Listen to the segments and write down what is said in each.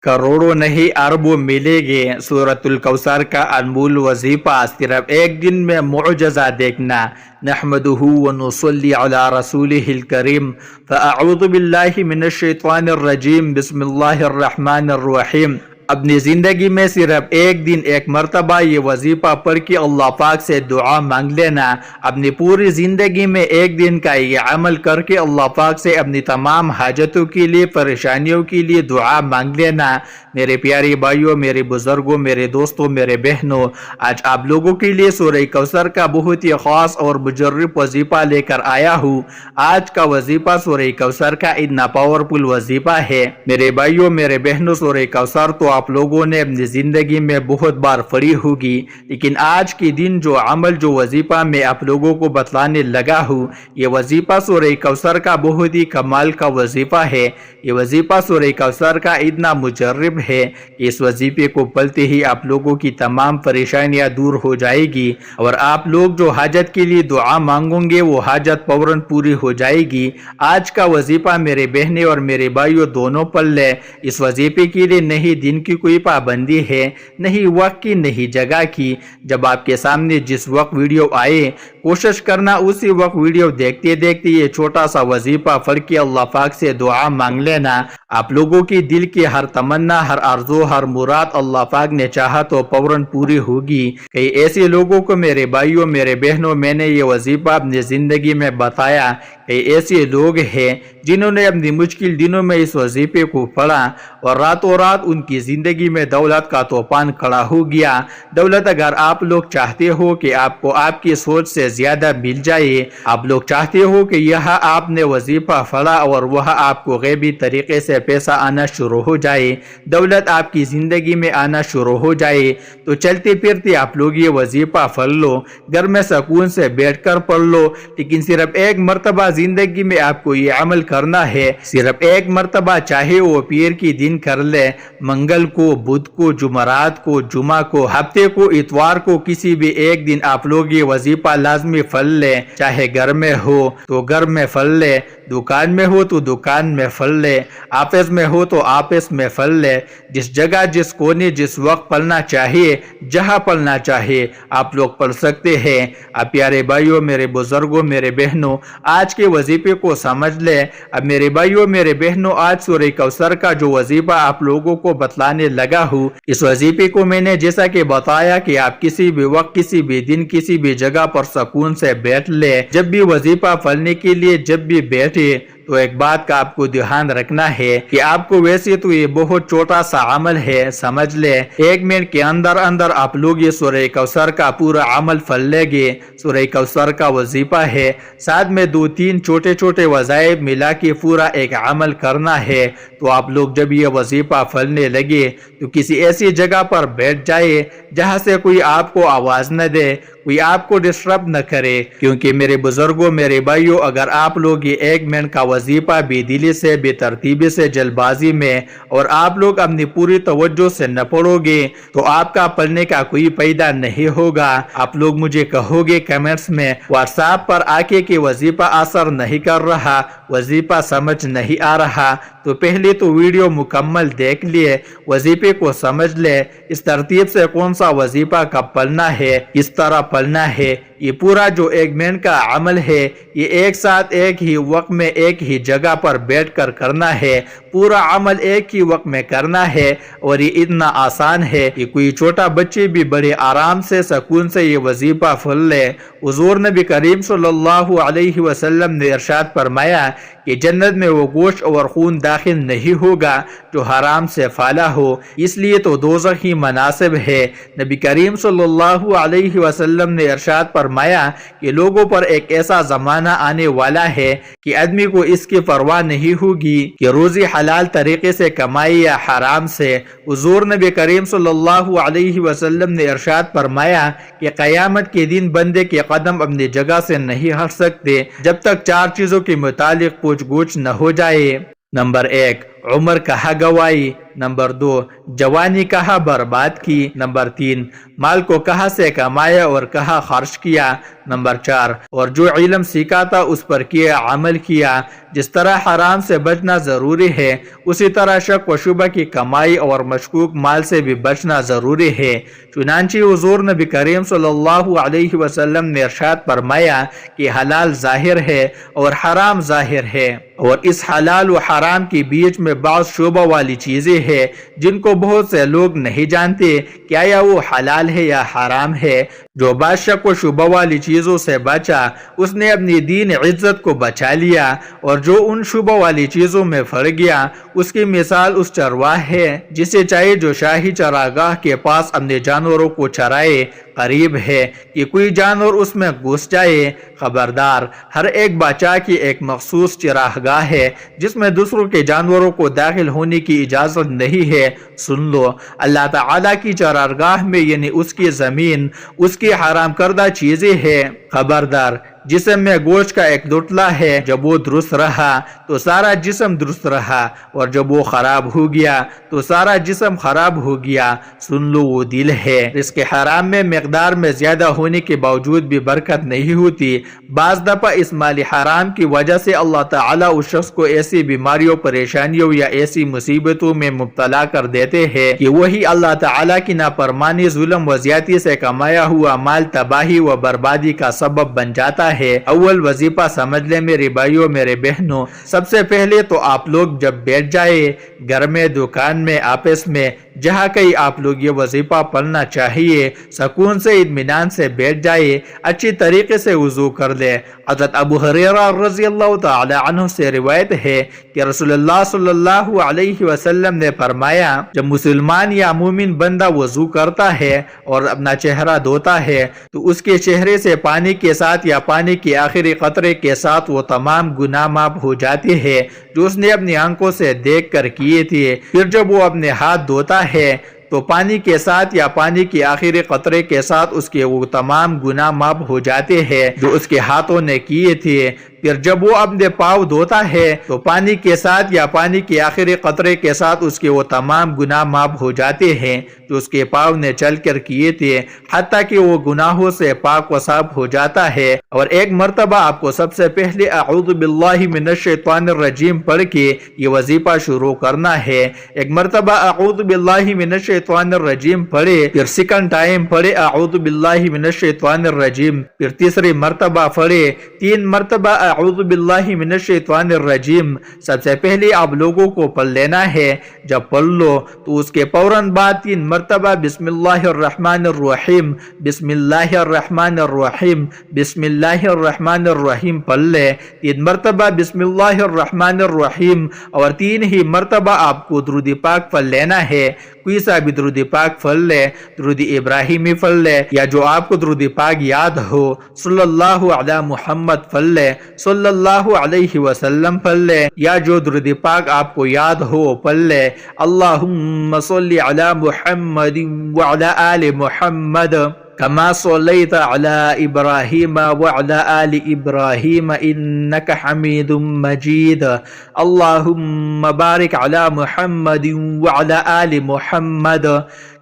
करोड़ों नहीं अरबों मिलेंगे। सूरतुल कौसर का अनमोल वजीफा सिर्फ एक दिन में मुअज्जज़ा देखना। नहमदुहु व नुसल्ली अला रसूलिहिल करीम। फ़अऊज़ु बिल्लाहि मिनश शैतानिर रजीम। बिस्मिल्लाहिर रहमानिर रहीम। अपनी ज़िंदगी में सिर्फ एक दिन एक मरतबा ये वजीफ़ा पढ़ के अल्लाह पाक से दुआ मांग लेना। अपनी पूरी ज़िंदगी में एक दिन का ये अमल करके अल्लाह पाक से अपनी तमाम हाजतों के लिए, परेशानियों के लिए दुआ मांग लेना। मेरे प्यारे भाइयों, मेरे बुजुर्गों, मेरे दोस्तों, मेरे बहनों, आज आप लोगों के लिए सूरह कौसर का बहुत ही ख़ास और मुजर्रब वजीफ़ा लेकर आया हूँ। आज का वजीफ़ा सूरह कौसर का इतना पावरफुल वजीफ़ा है। मेरे भाइयों, मेरे बहनों, सूरह कौसर तो आप लोगों ने अपनी ज़िंदगी में बहुत बार पढ़ी होगी, लेकिन आज के दिन जो अमल, जो वजीफ़ा मैं आप लोगों को बतलाने लगा हूँ, ये वजीफ़ा सूरह कौसर का बहुत ही कमाल का वजीफ़ा है। ये वजीफ़ा सूरह कौसर का इतना मुजर्रब है कि इस वजीफ़े को पढ़ते ही आप लोगों की तमाम परेशानियाँ दूर हो जाएगी और आप लोग जो हाजत के लिए दुआ मांगोगे वो हाजत फौरन पूरी हो जाएगी। आज का वजीफ़ा मेरे बहनें और मेरे भाइयों दोनों पढ़ ले। इस वजीफ़े के लिए नहीं दिन की कोई पाबंदी है, नहीं वक्त की, नहीं जगह की। जब आपके सामने जिस वक्त वीडियो आए, कोशिश करना उसी वक्त वीडियो देखते देखते ये छोटा सा वजीफा पढ़ के अल्लाह पाक से दुआ मांग लेना। आप लोगों की दिल की हर तमन्ना, हर आरज़ू, हर मुराद अल्लाह पाक ने चाहा तो फौरन पूरी होगी। कई ऐसे लोगों को मेरे भाइयों, मेरे बहनों, मैंने ये वजीफा अपनी ज़िंदगी में बताया। कई ऐसे लोग हैं जिन्होंने अपनी मुश्किल दिनों में इस वजीफे को पढ़ा और रातों रात उनकी ज़िंदगी में दौलत का तूफान खड़ा हो गया। दौलत अगर आप लोग चाहते हो कि आपको आपकी सोच से ज़्यादा मिल जाए, आप लोग चाहते हो कि यह आपने वजीफा पढ़ा और वह आपको गैबी तरीके से पैसा आना शुरू हो जाए, दौलत आपकी ज़िंदगी में आना शुरू हो जाए, तो चलते फिरते आप लोग ये वजीफा पढ़ लो, घर में सुकून से बैठकर पढ़ लो। लेकिन सिर्फ एक मरतबा ज़िंदगी में आपको ये अमल करना है, सिर्फ एक मरतबा, चाहे वो पीर की दिन कर ले, मंगल को, बुध को, जुमरात को, जुमा को, हफ्ते को, इतवार को, किसी भी एक दिन आप लोग ये वजीफा लाजमी पढ़ ले। चाहे घर में हो तो घर में पढ़ ले, दुकान में हो तो दुकान में पढ़ ले, ऑफिस में हो तो ऑफिस में पढ़ ले। जिस जगह, जिस कोने, जिस वक्त पढ़ना चाहिए, जहाँ पढ़ना चाहिए आप लोग पढ़ सकते हैं। अब प्यारे भाइयों, मेरे बुजुर्गों, मेरे बहनों, आज के वजीफे को समझ ले। अब मेरे भाइयों, मेरे बहनों, आज सूरह कौसर का जो वजीफा आप लोगों को बतलाने लगा हूँ, इस वजीफे को मैंने जैसा कि बताया कि आप किसी भी वक्त, किसी भी दिन, किसी भी जगह पर सुकून से बैठ ले। जब भी वजीफा पढ़ने के लिए जब भी बैठे तो एक बात का आपको ध्यान रखना है कि आपको, वैसे तो ये बहुत छोटा सा अमल है, समझ ले, एक मिनट के अंदर अंदर आप लोग ये सूरह कौसर का पूरा अमल पढ़ लेंगे। सूरह कौसर का वजीफा है, साथ में 2-3 छोटे छोटे वज़ाइफ मिला के पूरा एक अमल करना है। तो आप लोग जब ये वजीफा पढ़ने लगे तो किसी ऐसी जगह पर बैठ जाए जहाँ से कोई आपको आवाज न दे, कोई आपको डिस्टर्ब न करे। क्योंकि मेरे बुजुर्गों, मेरे भाइयों, अगर आप लोग ये एक मिनट का वजीफा बेदिली से, बेतरतीबी से, जल्दबाजी में और आप लोग अपनी पूरी तवज्जो से न पढ़ोगे तो आपका पढ़ने का कोई फायदा नहीं होगा। आप लोग मुझे कहोगे कमेंट्स में व्हाट्सएप पर आके कि वजीफा असर नहीं कर रहा, वजीफा समझ नहीं आ रहा। तो पहले तो वीडियो मुकम्मल देख लिए, वजीफे को समझ ले, इस तरतीब से कौन सा वजीफा कब पढ़ना है, किस तरह पढ़ना है। ये पूरा जो एक मिनट का अमल है, ये एक साथ, एक ही वक्त में, एक ही जगह पर बैठकर करना है। पूरा अमल एक ही वक्त में करना है और ये इतना आसान है कि कोई छोटा बच्चे भी बड़े आराम से, सुकून से ये वजीफा पढ़ ले। हुजूर नबी करीम सल्लल्लाहु अलैहि वसल्लम ने इरशाद फरमाया कि जन्नत में वो गोश्त और खून दाखिल नहीं होगा जो हराम से फाला हो, इसलिए तो दोज़ख ही मुनासिब है। नबी करीम सल्लल्लाहु अलैहि वसल्लम ने इरशाद फरमाया कि लोगों पर एक ऐसा ज़माना आने वाला है कि आदमी को इसकी परवाह नहीं होगी कि रोज़ी हलाल तरीके से कमाई या हराम से। हुजूर नबी करीम सल्लल्लाहु अलैहि वसल्लम ने इरशाद फरमाया कि क़यामत के दिन बंदे के कदम अपनी जगह से नहीं हट सकते जब तक 4 चीज़ों के मुतालिक पूछ-गुछ न हो जाए। नंबर 1, عمر کہاں گوائی، نمبر 2 جوانی کہاں برباد کی، نمبر 3 مال کو کہاں سے کمایا اور کہاں خرچ کیا، نمبر 4 اور جو علم سیکھا تھا اس پر کیا عمل کیا۔ جس طرح حرام سے بچنا ضروری ہے اسی طرح شک و شبہ کی کمائی اور مشکوک مال سے بھی بچنا ضروری ہے۔ چنانچہ حضور نبی کریم صلی اللہ علیہ وسلم نے ارشاد فرمایا کہ حلال ظاہر ہے اور حرام ظاہر ہے، اور اس حلال و حرام کے بیچ میں بعض شبہ والی چیزیں ہیں جن کو بہت سے لوگ نہیں جانتے کہ آیا وہ حلال ہے یا حرام ہے۔ جو بعض شک و شبہ والی چیزوں سے بچا اس نے اپنی دین عزت کو بچا لیا، اور جو ان شبہ والی چیزوں میں پھر گیا اس کی مثال اس چرواہ ہے جسے چاہے جو شاہی چراگاہ کے پاس اپنے جانوروں کو چرائے، قریب ہے کہ کوئی جانور اس میں گھس جائے۔ خبردار، ہر ایک بادشاہ کی ایک مخصوص چراگاہ ہے جس میں دوسروں کے جانوروں کو داخل ہونے کی اجازت نہیں ہے۔ سن لو، اللہ تعالیٰ کی چراگاہ میں یعنی اس کی زمین اس کی حرام کردہ چیزیں ہیں۔ خبردار، جسم میں گوشت کا ایک دھڑلہ ہے، جب وہ درست رہا تو سارا جسم درست رہا، اور جب وہ خراب ہو گیا تو سارا جسم خراب ہو گیا۔ سن لو، وہ دل ہے۔ رزق حرام میں مقدار میں زیادہ ہونے کے باوجود بھی برکت نہیں ہوتی۔ بعض دفعہ اس مال حرام کی وجہ سے اللہ تعالیٰ اس شخص کو ایسی بیماریوں، پریشانیوں یا ایسی مصیبتوں میں مبتلا کر دیتے ہیں کہ وہی اللہ تعالیٰ کی نافرمانی، ظلم و زیادتی سے کمایا ہوا مال تباہی و بربادی کا سبب بن جاتا ہے۔ اول وظیفہ سمجھ لیں میرے بھائیوں، میرے بہنوں، سب سے پہلے تو آپ لوگ جب بیٹھ جائے گھر میں، دکان میں، آفس میں، جہاں کہیں آپ لوگ یہ وظیفہ پڑھنا چاہیے، سکون سے اطمینان سے بیٹھ جائے، اچھی طریقے سے وضو کر لے۔ حضرت ابو ہریرہ رضی اللہ تعالی عنہ سے روایت ہے کہ رسول اللہ صلی اللہ علیہ وسلم نے فرمایا، جب مسلمان یا مومن بندہ وضو کرتا ہے اور اپنا چہرہ دھوتا ہے تو اس کے چہرے سے پانی کے ساتھ یا پانی کے آخری قطرے کے ساتھ وہ تمام گناہ معاف ہو جاتے ہیں جو اس نے اپنی آنکھوں سے دیکھ کر کیے تھے۔ پھر جب وہ اپنے ہاتھ دھوتا ہے تو پانی کے ساتھ یا پانی کے آخری قطرے کے ساتھ اس کے وہ تمام گناہ معاف ہو جاتے ہیں جو اس کے ہاتھوں نے کیے تھے۔ پھر جب وہ اپنے پاؤں دھوتا ہے تو پانی کے ساتھ یا پانی کے آخری قطرے کے ساتھ اس کے وہ تمام گناہ معاف ہو جاتے ہیں جو اس کے پاؤں نے چل کر کیے تھے، حتیٰ کہ وہ گناہوں سے پاک و صاف ہو جاتا ہے۔ اور ایک مرتبہ آپ کو سب سے پہلے اعوذ باللہ من الشیطان الرجیم پڑھ کے یہ وظیفہ شروع کرنا ہے۔ ایک مرتبہ اعوذ باللہ من الشیطان الرجیم پڑھے، پھر سیکنڈ ٹائم پڑھے اعوذ باللہ من الشیطان الرجیم، پھر تیسری مرتبہ پڑھے، 3 مرتبہ اعوذ باللہ من الشیطان الرجیم۔ سب سے پہلے آپ لوگوں کو پڑھ لینا ہے۔ جب پڑھ لو تو اس کے فوراً بعد 3 مرتبہ بسم اللہ الرحمن الرحیم، بسم اللہ الرحمن الرحیم، بسم اللہ الرحمن الرحیم پڑھ لے۔ 3 مرتبہ بسم اللہ الرحمن الرحیم اور 3 ہی مرتبہ آپ کو درود پاک پڑھ لینا ہے۔ کوئی سا بھی درود پاک پڑھ لے، درود ابراہیمی پڑھ لے یا جو آپ کو درود پاک یاد ہو، صلی اللہ علی محمد پڑھ لے، صلی اللہ علیہ وسلم پڑھ لے، یا جو درود پاک آپ کو یاد ہو پڑھ لے۔ اللہم صلی علی محمد وعلی آل محمد كما صليت على إبراهيم وعلى آل إبراهيم إنك حميد مجيد اللهم بارك على محمد وعلى آل محمد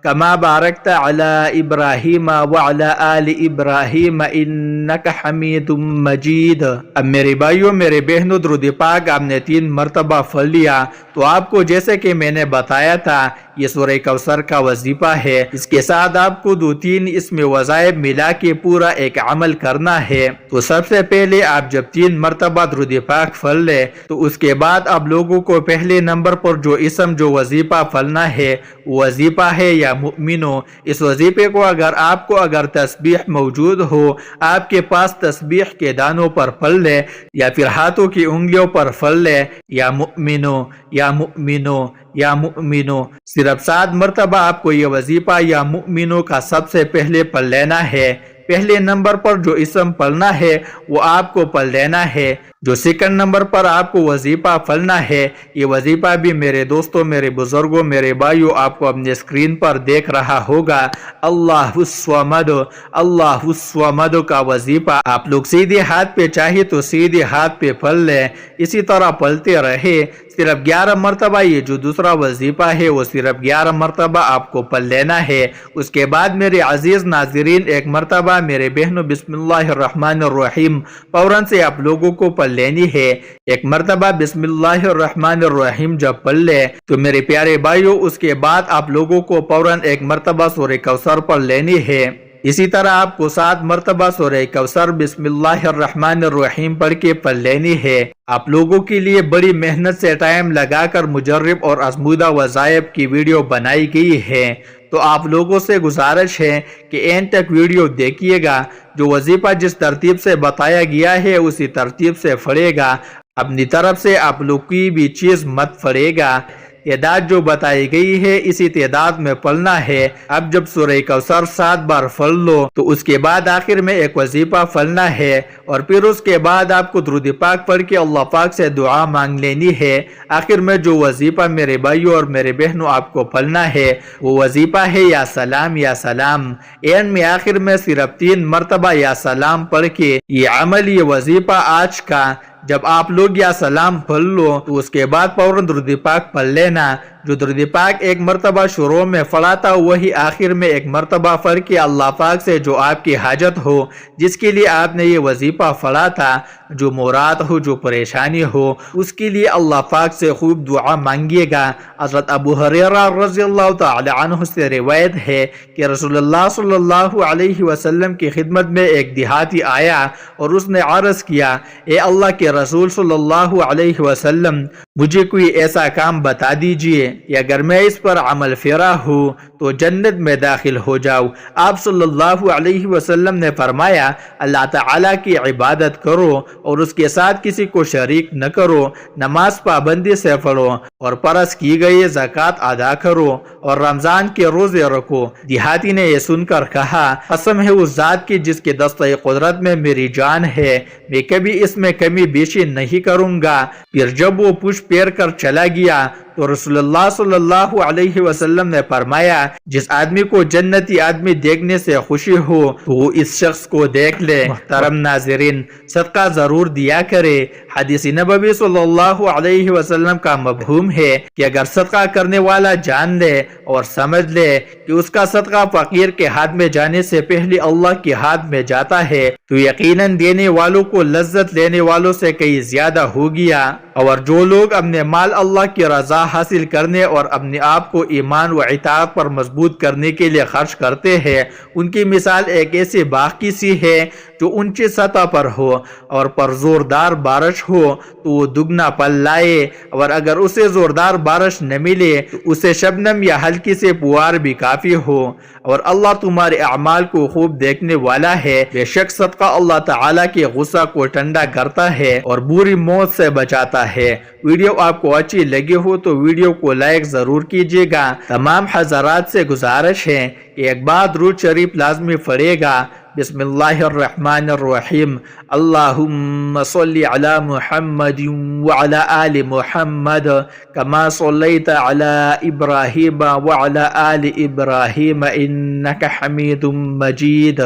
كما باركت على إبراهيم وعلى آل إبراهيم إنك حميد مجيد۔ اب میرے بھائیوں، میرے بہنوں، درود پاک آپ نے 3 مرتبہ پڑھ لیا تو آپ کو جیسے کہ میں نے بتایا تھا یہ سورہ کوثر کا وظیفہ ہے۔ اس کے ساتھ آپ کو 2-3 اس میں وظائف ملا کے پورا ایک عمل کرنا ہے۔ تو سب سے پہلے آپ جب 3 مرتبہ درود پاک پڑھ لے تو اس کے بعد آپ لوگوں کو پہلے نمبر پر جو اسم جو وظیفہ پڑھنا ہے وہ وظیفہ ہے یا مؤمنو۔ اس وظیفے کو اگر تسبیح موجود ہو، آپ کے پاس تسبیح کے دانوں پر پڑھ لے یا پھر ہاتھوں کی انگلیوں پر پڑھ لے، یا مؤمنو یا مؤمنو یا مؤمنو۔ صرف 7 مرتبہ آپ کو یہ وظیفہ یا مؤمنو کا سب سے پہلے پڑھ لینا ہے۔ پہلے نمبر پر جو اسم پڑھنا ہے وہ آپ کو پڑھ لینا ہے۔ جو سیکنڈ نمبر پر آپ کو وظیفہ پڑھنا ہے، یہ وظیفہ بھی میرے دوستوں، میرے بزرگوں، میرے بھائیوں آپ کو اپنے اسکرین پر دیکھ رہا ہوگا۔ اللہ الصمد، اللہ الصمد کا وظیفہ آپ لوگ سیدھے ہاتھ پہ چاہیے تو سیدھے ہاتھ پہ پڑھ لیں، اسی طرح پڑھتے رہے۔ صرف 11 मरतबा ये जो दूसरा वजीफा है वो सिर्फ 11 मरतबा आपको पढ़ लेना है। उसके बाद मेरे अजीज नाजरीन एक मरतबा मेरे बहनों बिस्मिल्लाहिर्रहमानिर्रहीम फौरन से आप लोगों को पढ़ लेनी है। एक मरतबा बिस्मिल्लाहिर्रहमानिर्रहीम जब पढ़ ले तो मेरे प्यारे भाइयों उसके बाद आप लोगों को फौरन एक मरतबा सूरह कौसर पढ़ लेनी है। इसी तरह आपको 7 मरतबा सूरह कौसर बिस्मिल्लाहिर्रहमानिर्रहीम पढ़ के पढ़ लेनी है। आप लोगों के लिए बड़ी मेहनत से टाइम लगाकर मुजर्रब और आजमूदा वज़ाइफ की वीडियो बनाई गई है, तो आप लोगों से गुजारिश है कि एंड तक वीडियो देखिएगा। जो वजीफा जिस तरतीब से बताया गया है उसी तरतीब से पढ़ेगा, अपनी तरफ से आप लोग की भी चीज़ मत पढ़ेगा। तादाद जो बताई गई है इसी तादाद में पढ़ना है। अब जब सूरह कौसर 7 बार पढ़ लो तो उसके बाद आखिर में एक वजीफा पढ़ना है और फिर उसके बाद आपको दुरूद पाक पढ़ के अल्लाह पाक से दुआ मांग लेनी है। आखिर में जो वजीफा मेरे भाइयों और मेरे बहनों आपको पढ़ना है वो वजीफा है या सलाम या सलाम। एंड में आखिर में सिर्फ 3 मरतबा या सलाम पढ़ के ये अमल ये वजीफा आज का जब आप लोग या सलाम पढ़ लो तो उसके बाद फौरन दुरूद पाक पढ़ लेना। जो दुरूद पाक एक मरतबा शुरू में पढ़ा था वही आखिर में एक मरतबा पढ़ के अल्लाह पाक से जो आपकी हाजत हो, जिसके लिए आपने ये वजीफा पढ़ा था, जो मुराद हो, जो परेशानी हो, उसके लिए अल्लाह पाक से खूब दुआ मांगिएगा। हज़रत अबू हुरैरा रज़ियल्लाहु तआला अन्हु से रिवायत है कि रसूलुल्लाह सल्लल्लाहु अलैहि वसल्लम की खिदमत में एक देहाती आया और उसने अर्ज़ किया, ए अल्लाह के रसूल सल्लल्लाहु अलैहि वसल्लम, मुझे कोई ऐसा काम बता दीजिए कि अगर मैं इस पर अमल फेरा हूँ तो जन्नत में दाखिल हो जाऊँ। आप सल्लल्लाहु अलैहि वसल्लम ने फरमाया, अल्लाह ताला की इबादत करो और उसके साथ किसी को शरीक न करो, नमाज पाबंदी से पढ़ो और फर्ज की गई ज़कात अदा करो और रमजान के रोजे रखो। देहाती ने यह सुनकर कहा, कसम है उस जात की जिसके दस्ते कुदरत में मेरी जान है, मैं कभी इसमें कमी बेशी नहीं करूँगा। फिर जब वो पुश पैर कर चला गया तो रसूलुल्लाह सल्लल्लाहु अलैहि वसल्लम ने फरमाया, जिस आदमी को जन्नती आदमी देखने से खुशी हो तो वो इस शख्स को देख ले। मोहतरम नाज़रीन, सदका जरूर दिया करे। हदीस नबवी सल्लल्लाहु अलैहि वसल्लम का मफहूम है कि अगर सदका करने वाला जान ले और समझ ले कि उसका सदका फकीर के हाथ में जाने से पहले अल्लाह के हाथ में जाता है तो यकीनन देने वालों को लज्जत लेने वालों से कहीं ज्यादा हो गया। और जो लोग अपने माल अल्लाह की रजा हासिल करने और अपने आप को ईमान व इताअत पर मजबूत करने के लिए खर्च करते हैं, उनकी मिसाल एक ऐसे बाग की सी है जो ऊंची सतह पर हो और पर जोरदार बारिश हो तो वो दुगना फल लाए, और अगर उसे जोरदार बारिश न मिले तो उसे शबनम या हल्की से पुआर भी काफी हो। और अल्लाह तुम्हारे अमाल को खूब देखने वाला है। बेशक सदका अल्लाह ताला के गुस्सा को ठंडा करता है और बुरी मौत से बचाता है। वीडियो आपको अच्छी लगी हो तो वीडियो को लाइक जरूर कीजिएगा। तमाम हज़रात से गुजारिश है कि एक बार दुरूद शरीफ लाजमी पढ़ेगा। बिस्मिल्लाहिर्रहमानिर्रहीम, अल्लाहुम्मा सल्लि अला मुहम्मदिन व अला आलि मुहम्मद कमा सल्लैता अला इब्राहीम व अला आलि इब्राहीम इन्नका हमीदुम मजीद।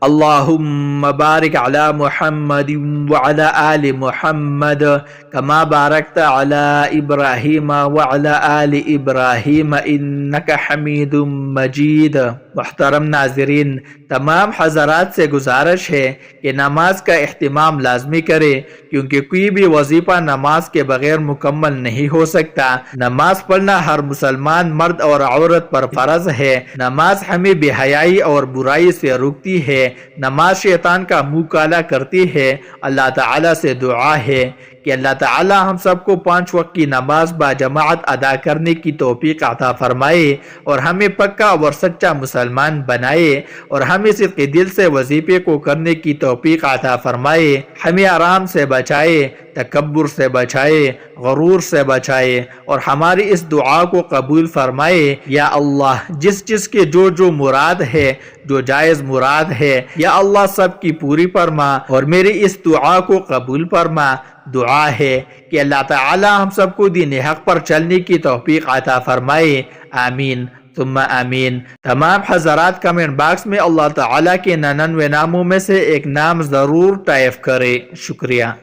अल्लाहुम्मा बारिक अला मुहम्मदिन व अला आलि मुहम्मद कमा बारकता अला इब्राहीम व अला आलि इब्राहीम इन्नका हमीदुम मजीद। मुहतरम नाज़रीन, तमाम हज़रात से गुजारिश है कि नमाज का एहतिमाम लाजमी करे, क्योंकि कोई भी वजीफा नमाज के बगैर मुकम्मल नहीं हो सकता। नमाज पढ़ना हर मुसलमान मर्द और औरत पर फर्ज है। नमाज हमें बेहयाई और बुराई से रोकती है। नमाज शैतान का मुंह काला करती है। अल्लाह ताला से दुआ है कि अल्लाह ताला हम सबको 5 वक्त की नमाज बाजमात अदा करने की तौफीक अता फरमाए और हमें पक्का और सच्चा मुसलमान बनाए और हमें सिर्फ दिल से वजीफे को करने की तौफीक अता फरमाए। हमें आराम से बचाए, तकब्बुर से बचाए, गरूर से बचाए और हमारी इस दुआ को कबूल फरमाए। या अल्लाह, जिस चीज के जो जो मुराद है, जो जायज मुराद है, या अल्लाह सब की पूरी फरमा और मेरी इस दुआ को कबूल फरमा। दुआ है कि अल्लाह ताला हम सबको दीन हक पर चलने की तौफीक अता फरमाए। आमीन सुम्मा आमीन। तमाम हज़रात कमेंट बॉक्स में अल्लाह ताला के 99 नामों में से एक नाम जरूर टाइप करें। शुक्रिया।